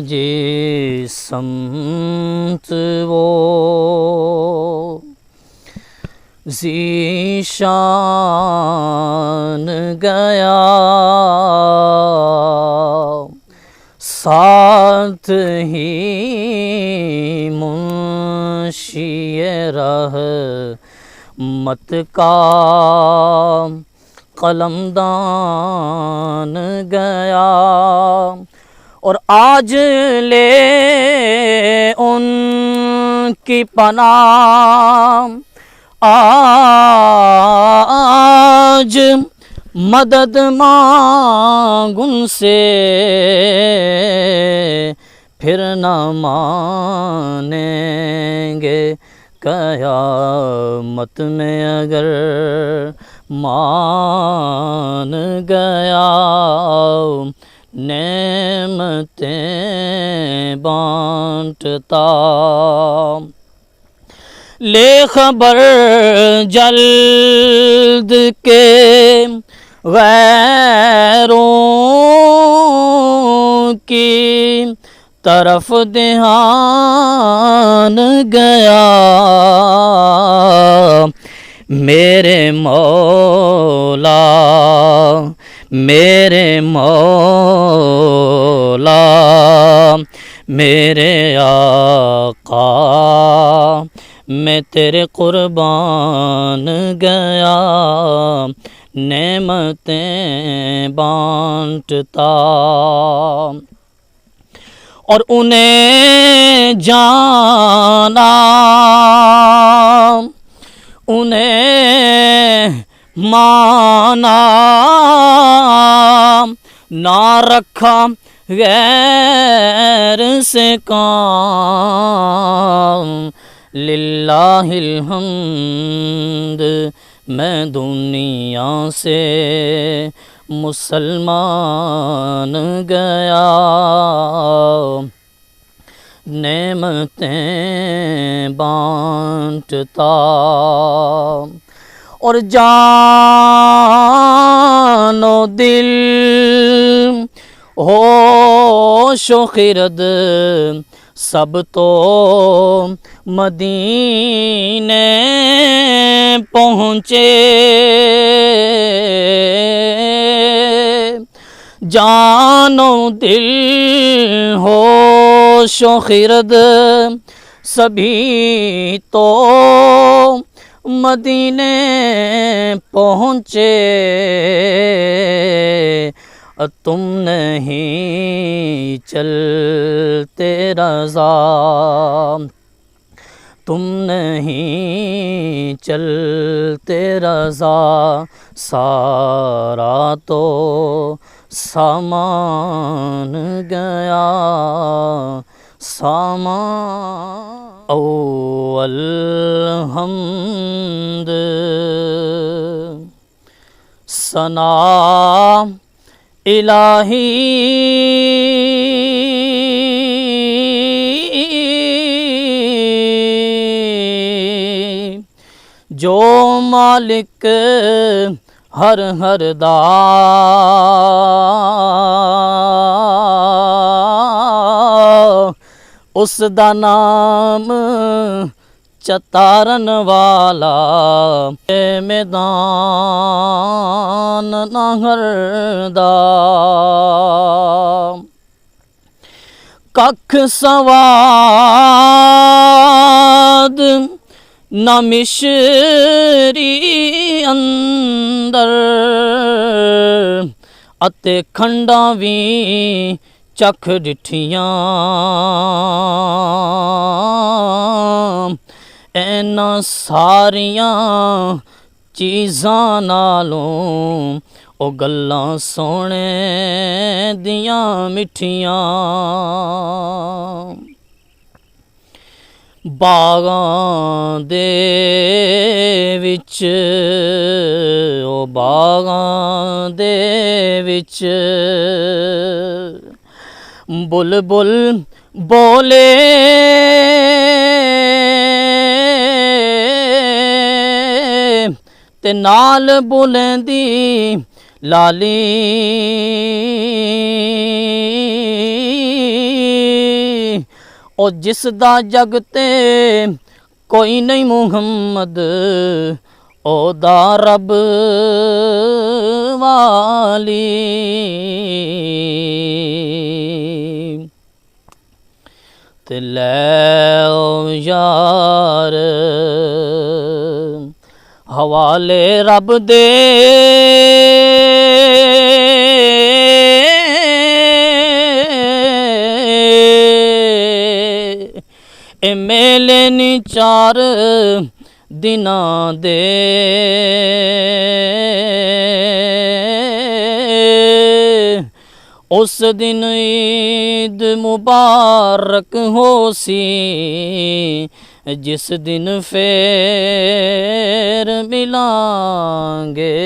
جس سمت وہ ذیشان گیا، ساتھ ہی منشی رحمت کا قلمدان گیا، اور آج لے ان کی پناہ، آج مدد مانگ ان سے، پھر نہ مانیں گے قیامت میں اگر مان گیا، نعمتیں بانٹتا، لے خبر جلد کے غیروں کی طرف دھیان گیا، میرے مولا میرے مولا میرے آقا، میں تیرے قربان گیا، نعمتیں بانٹتا، اور انہیں جانا انہیں مانا، نہ رکھا غیر سے کام، للہ الحمد میں دنیا سے مسلمان گیا، نعمتیں بانٹتا، اور جان و دل ہوش و خرد سب تو مدینے پہنچے، جان و دل ہوش و خرد سبھی تو مدینے پہنچے، تم نہیں چلتے رضا، تم نہیں چلتے رضا، سارا تو سامان گیا، سامان اول حمد ثنا الہی جو مالک ہر دا، اس دا نام چتارن والا، میدان نہر دا، ککھ سواد نہ مشری اندر، اتے کھنڈاں وی چکھ ڈٹھیاں، اینا ساریاں چیزاں نالوں او گلاں سونے دیاں مٹھیاں، باغاں دے وچ او باغاں دے وچ بلبل بولے تے نال بولندی لالی، ਉਹ ਜਿਸ ਦਾ ਜਗ ਤੇ ਕੋਈ ਨਹੀਂ ਮੁਹੰਮਦ, ਉਹਦਾ ਰੱਬ ਵਾਲੀ। ਤੇ ਲੈ ਓ ਯਾਰ ਹਵਾਲੇ ਰੱਬ ਦੇ, ਇਹ ਮੇਲੇ ਨੀ 4 ਦਿਨਾਂ ਦੇ। ਉਸ ਦਿਨ ਈਦ ਮੁਬਾਰਕ ਹੋ ਸੀ, ਜਿਸ ਦਿਨ ਫੇਰ ਮਿਲਾਂਗੇ।